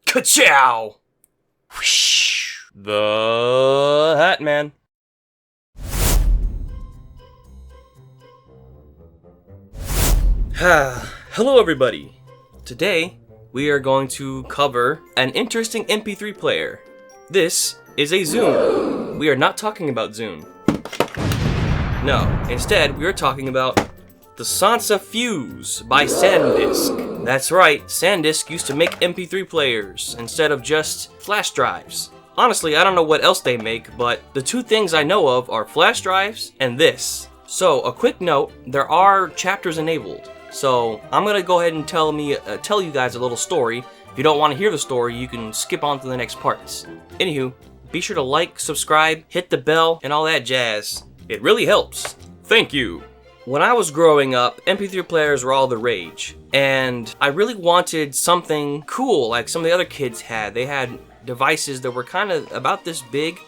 Ka-chow! The Hat Man. Hello everybody. Today we are going to cover an interesting MP3 player. This is a Zune. We are not talking about Zune. No, instead we are talking about the Sansa Fuze by SanDisk. That's right, SanDisk used to make MP3 players instead of just flash drives. Honestly, I don't know what else they make, but the two things I know of are flash drives and this. So, a quick note, there are chapters enabled. So, I'm gonna go ahead and tell you guys a little story. If you don't want to hear the story, you can skip on to the next parts. Anywho, be sure to like, subscribe, hit the bell, and all that jazz. It really helps. Thank you. When I was growing up, MP3 players were all the rage. And I really wanted something cool like some of the other kids had. They had devices that were kind of about this big.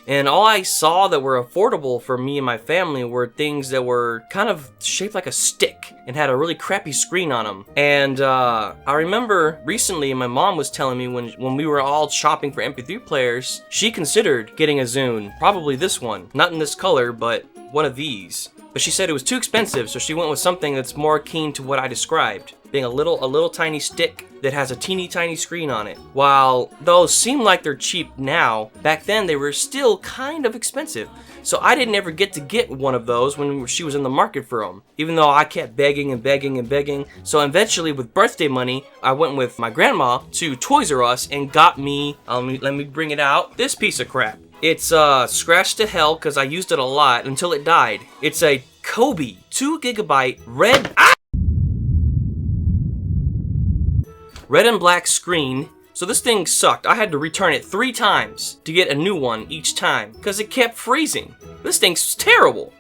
And all I saw that were affordable for me and my family were things that were kind of shaped like a stick and had a really crappy screen on them. And I remember recently my mom was telling me when we were all shopping for MP3 players, she considered getting a Zune. Probably this one. Not in this color, but one of these. But she said it was too expensive, so she went with something that's more keen to what I described, being a little tiny stick that has a teeny tiny screen on it. While those seem like they're cheap now, back then they were still kind of expensive. So I didn't ever get to get one of those when she was in the market for them, even though I kept begging and begging and begging. So eventually, with birthday money, I went with my grandma to Toys R Us and got me, let me bring it out, this piece of crap. It's scratched to hell because I used it a lot until it died. It's a Kobe 2 GB red and black screen. So this thing sucked. I had to return it 3 times to get a new one each time because it kept freezing. This thing's terrible.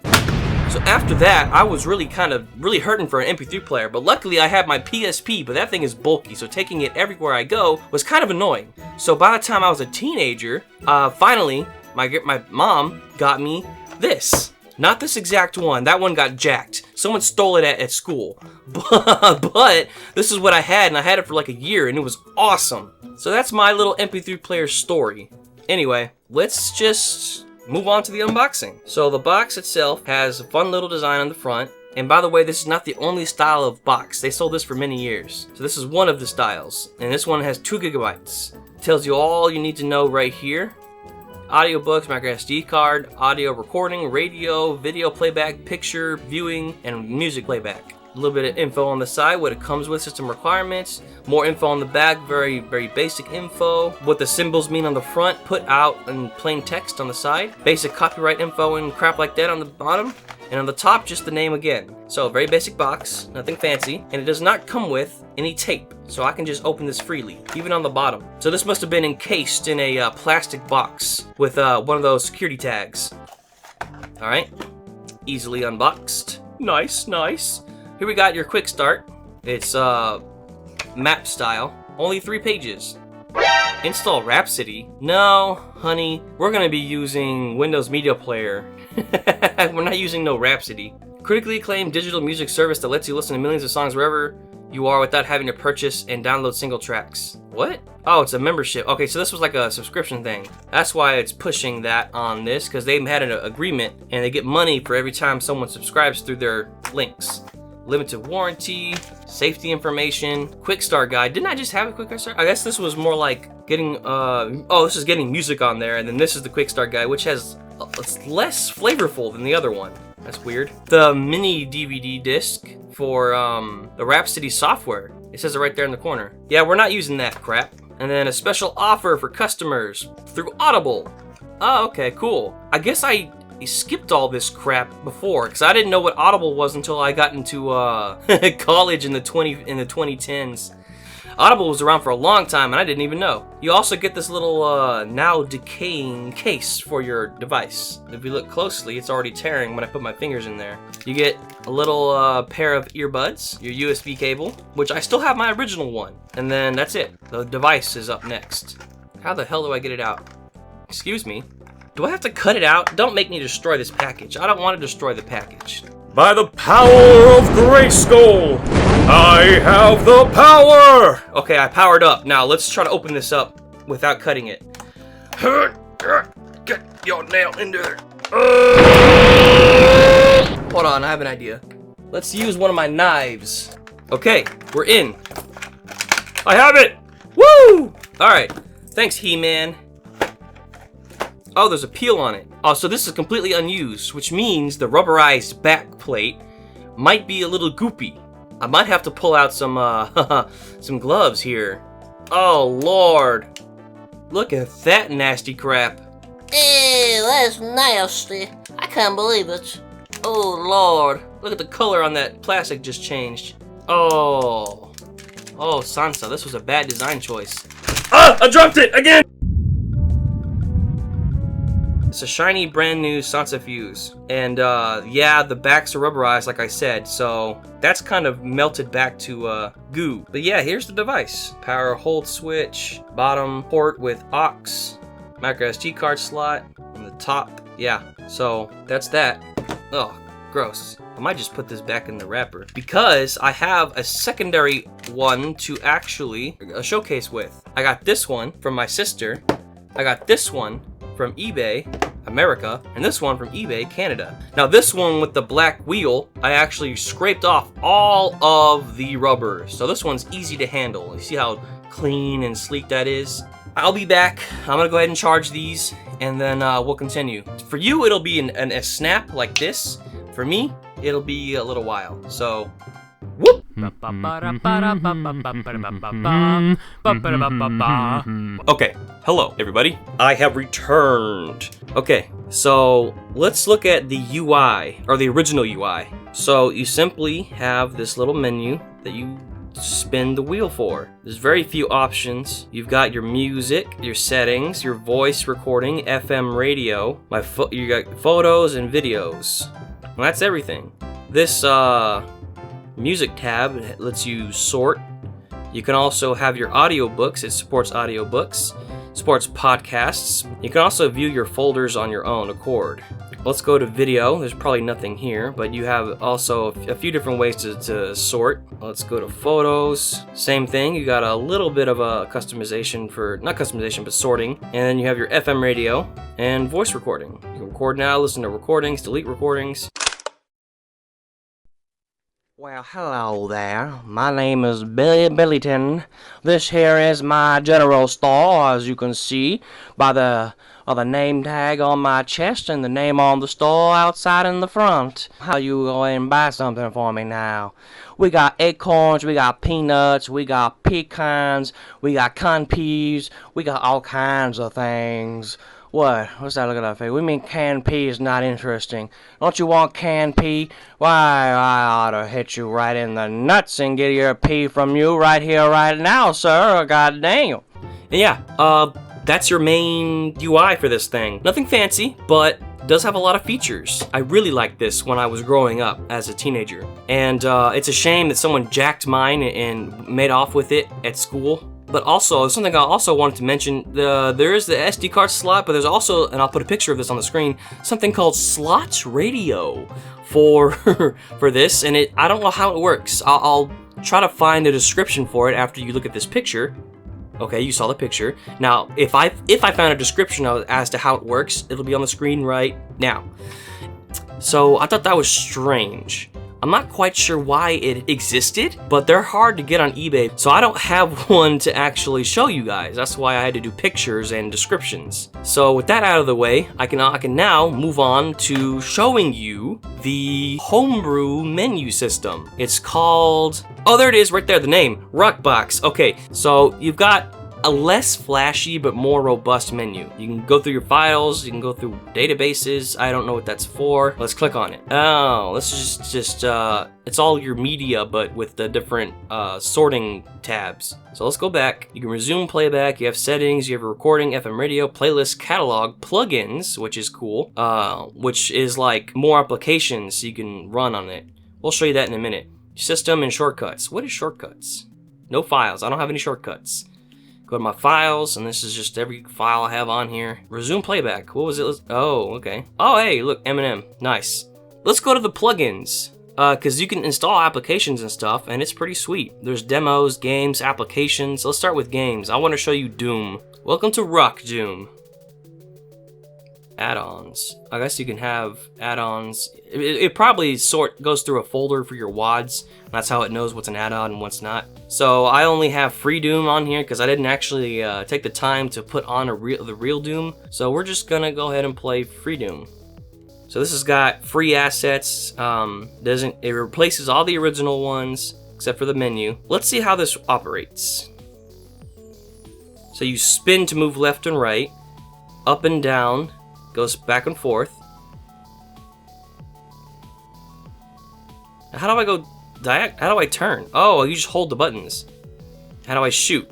So after that, I was really hurting for an MP3 player, but luckily I had my PSP, but that thing is bulky, so taking it everywhere I go was kind of annoying. So by the time I was a teenager, finally, my mom got me this. Not this exact one. That one got jacked. Someone stole it at school. But this is what I had, and I had it for like a year, and it was awesome. So that's my little MP3 player story. Anyway, let's just move on to the unboxing. So the box itself has a fun little design on the front. And by the way, this is not the only style of box. They sold this for many years. So this is one of the styles. And this one has 2 GB. Tells you all you need to know right here. Audiobooks, micro SD card, audio recording, radio, video playback, picture viewing, and music playback. A little bit of info on the side, what it comes with, system requirements, more info on the back, very basic info, what the symbols mean on the front, put out in plain text on the side, basic copyright info and crap like that on the bottom, and on the top, just the name again. So, very basic box, nothing fancy, and it does not come with any tape, so I can just open this freely, even on the bottom. So this must have been encased in a plastic box with one of those security tags. Alright, easily unboxed. Nice, nice. Here we got your quick start. It's map style. Only 3 pages. Install Rhapsody. No, honey, we're gonna be using Windows Media Player. We're not using no Rhapsody. Critically acclaimed digital music service that lets you listen to millions of songs wherever you are without having to purchase and download single tracks. What? Oh, it's a membership. Okay, so this was like a subscription thing. That's why it's pushing that on this, because they've had an agreement and they get money for every time someone subscribes through their links. Limited warranty, safety information, quick start guide. Didn't I just have a quick start? I guess this was more like getting, this is getting music on there, and then this is the quick start guide, which has, it's less flavorful than the other one. That's weird. The mini DVD disc for the Rhapsody software. It says it right there in the corner. Yeah, we're not using that crap. And then a special offer for customers through Audible. Oh, okay, cool. I guess I skipped all this crap before because I didn't know what Audible was until I got into college in the 2010s. Audible was around for a long time and I didn't even know. You also get this little now decaying case for your device. If you look closely, it's already tearing when I put my fingers in there. You get a little pair of earbuds, your USB cable, which I still have my original one. And then that's it. The device is up next. How the hell do I get it out? Excuse me. Do I have to cut it out? Don't make me destroy this package. I don't want to destroy the package. By the power of Grayskull! I have the power! Okay, I powered up. Now, let's try to open this up without cutting it. Get your nail in there. Hold on, I have an idea. Let's use one of my knives. Okay, we're in. I have it! Woo! Alright, thanks, He-Man. Oh, there's a peel on it. Oh, so this is completely unused, which means the rubberized back plate might be a little goopy. I might have to pull out some, some gloves here. Oh, Lord. Look at that nasty crap. Ew, that's nasty. I can't believe it. Oh, Lord. Look at the color on that plastic just changed. Oh. Oh, Sansa, this was a bad design choice. Ah! I dropped it again! It's a shiny, brand new Sansa Fuze. And, yeah, the backs are rubberized, like I said, so that's kind of melted back to, goo. But yeah, here's the device. Power hold switch, bottom port with aux, micro SD card slot, on the top. Yeah, so that's that. Oh, gross. I might just put this back in the wrapper because I have a secondary one to actually showcase with. I got this one from my sister. I got this one from eBay America, and this one from eBay Canada. Now this one with the black wheel, I actually scraped off all of the rubber, so this one's easy to handle. You see how clean and sleek that is? I'll be back. I'm gonna go ahead and charge these, and then we'll continue. For you, it'll be a snap like this. For me, it'll be a little while. So, whoop! Okay, hello everybody. I have returned. Okay, so let's look at the UI, or the original UI. So you simply have this little menu that you spin the wheel for. There's very few options. You've got your music, your settings, your voice recording, FM radio, you got photos and videos. Well, that's everything. This music tab lets you sort. You can also have your audiobooks. It supports audiobooks, supports podcasts. You can also view your folders on your own accord. Let's go to video. There's probably nothing here, but you have also a few different ways to sort. Let's go to photos. Same thing. You got a little bit of a customization for, not customization, but sorting. And then you have your FM radio and voice recording. You can record now, listen to recordings, delete recordings. Well, hello there. My name is Billy Billyton. This here is my general store, as you can see by the name tag on my chest and the name on the store outside in the front. How you go ahead and buy something for me now? We got acorns, we got peanuts, we got pecans, we got canned peas, we got all kinds of things. What? What's that look at that face? We mean canned pea is not interesting. Don't you want canned pea? Why, I ought to hit you right in the nuts and get your pea from you right here, right now, sir. God damn. And yeah, that's your main UI for this thing. Nothing fancy, but does have a lot of features. I really liked this when I was growing up as a teenager. And it's a shame that someone jacked mine and made off with it at school. But also, something I also wanted to mention, there is the SD card slot, but there's also, and I'll put a picture of this on the screen, something called slot radio for for this, and I don't know how it works. I'll try to find a description for it after you look at this picture. Okay, you saw the picture. Now, if I found a description as to how it works, it'll be on the screen right now. So I thought that was strange. I'm not quite sure why it existed, but they're hard to get on eBay, so I don't have one to actually show you guys. That's why I had to do pictures and descriptions. So with that out of the way, I can now move on to showing you the homebrew menu system. It's called, oh, there it is right there, the name, RockBox. Okay, so you've got a less flashy but more robust menu. You can go through your files, you can go through databases. I don't know what that's for. Let's click on it. Oh, this is just it's all your media but with the different sorting tabs. So let's go back. You can resume playback, you have settings, you have a recording, FM radio, playlist, catalog, plugins, which is cool, which is like more applications you can run on it. We'll show you that in a minute. System and shortcuts. What is shortcuts? No files. I don't have any shortcuts. Go to my files, and this is just every file I have on here. Resume playback. What was it? Oh, okay. Oh, hey, look, Eminem. Nice. Let's go to the plugins. because you can install applications and stuff, and it's pretty sweet. There's demos, games, applications. Let's start with games. I want to show you Doom. Welcome to Rock Doom. Add-ons. I guess you can have add-ons. It probably goes through a folder for your WADs. That's how it knows what's an add-on and what's not. So I only have free Doom on here because I didn't actually take the time to put on the real Doom. So we're just gonna go ahead and play free Doom. So this has got free assets. It replaces all the original ones except for the menu. Let's see how this operates. So you spin to move left and right, up and down, goes back and forth. How do I go how do I turn? Oh, you just hold the buttons. How do I shoot?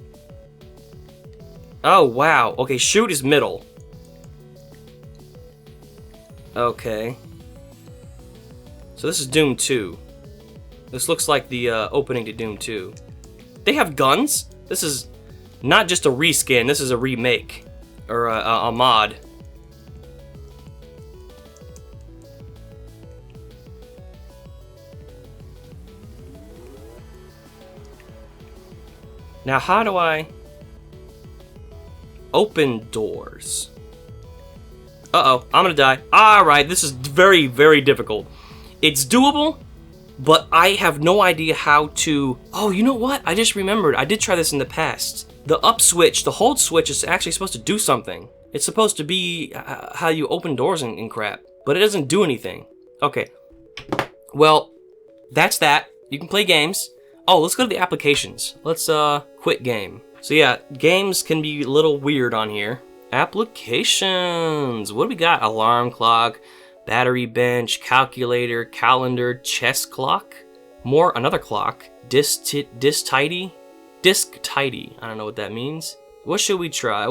Oh, wow. Okay, shoot is middle. Okay. So this is Doom 2. This looks like the opening to Doom 2. They have guns? This is not just a reskin, this is a remake. Or a mod. Now how do I open doors? Uh-oh, I'm gonna die. Alright, this is very, very difficult. It's doable, but I have no idea how to... Oh, you know what? I just remembered. I did try this in the past. The up switch, the hold switch is actually supposed to do something. It's supposed to be how you open doors and crap, but it doesn't do anything. Okay, well, that's that. You can play games. Oh, let's go to the applications. Let's quit game. So yeah, games can be a little weird on here. Applications. What do we got? Alarm clock, battery bench, calculator, calendar, chess clock, another clock, disk tidy. I don't know what that means. What should we try?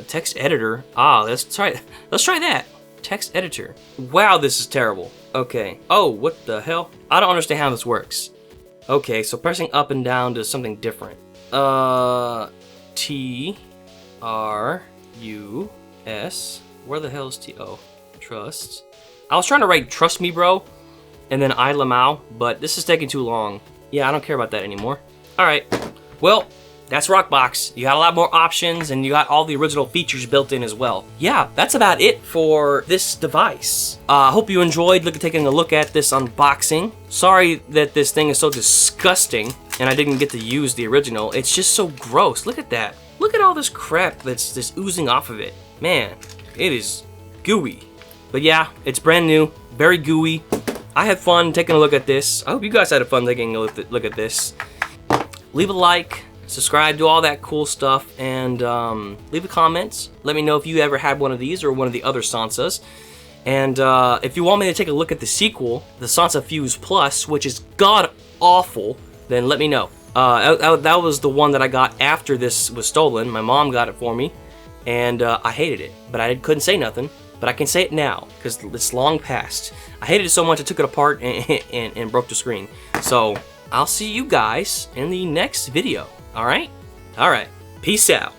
Text editor. Ah, let's try that. Text editor. Wow, this is terrible. Okay. Oh, what the hell? I don't understand how this works. Okay, so pressing up and down does something different. T R U S. Where the hell is T? Oh, trust. I was trying to write trust me, bro, and then I lamau, but this is taking too long. Yeah, I don't care about that anymore. All right, well, that's RockBox. You got a lot more options, and you got all the original features built in as well. Yeah, that's about it for this device. I hope you enjoyed taking a look at this unboxing. Sorry that this thing is so disgusting, and I didn't get to use the original. It's just so gross. Look at that. Look at all this crap that's just oozing off of it. Man, it is gooey. But yeah, it's brand new, very gooey. I had fun taking a look at this. I hope you guys had fun taking a look at this. Leave a like, subscribe, do all that cool stuff, and leave a comment. Let me know if you ever had one of these or one of the other Sansas. And if you want me to take a look at the sequel, the Sansa Fuze Plus, which is god-awful, then let me know. That was the one that I got after this was stolen. My mom got it for me, and I hated it. But I couldn't say nothing. But I can say it now, because it's long past. I hated it so much I took it apart and broke the screen. So, I'll see you guys in the next video. Alright? Alright. Peace out.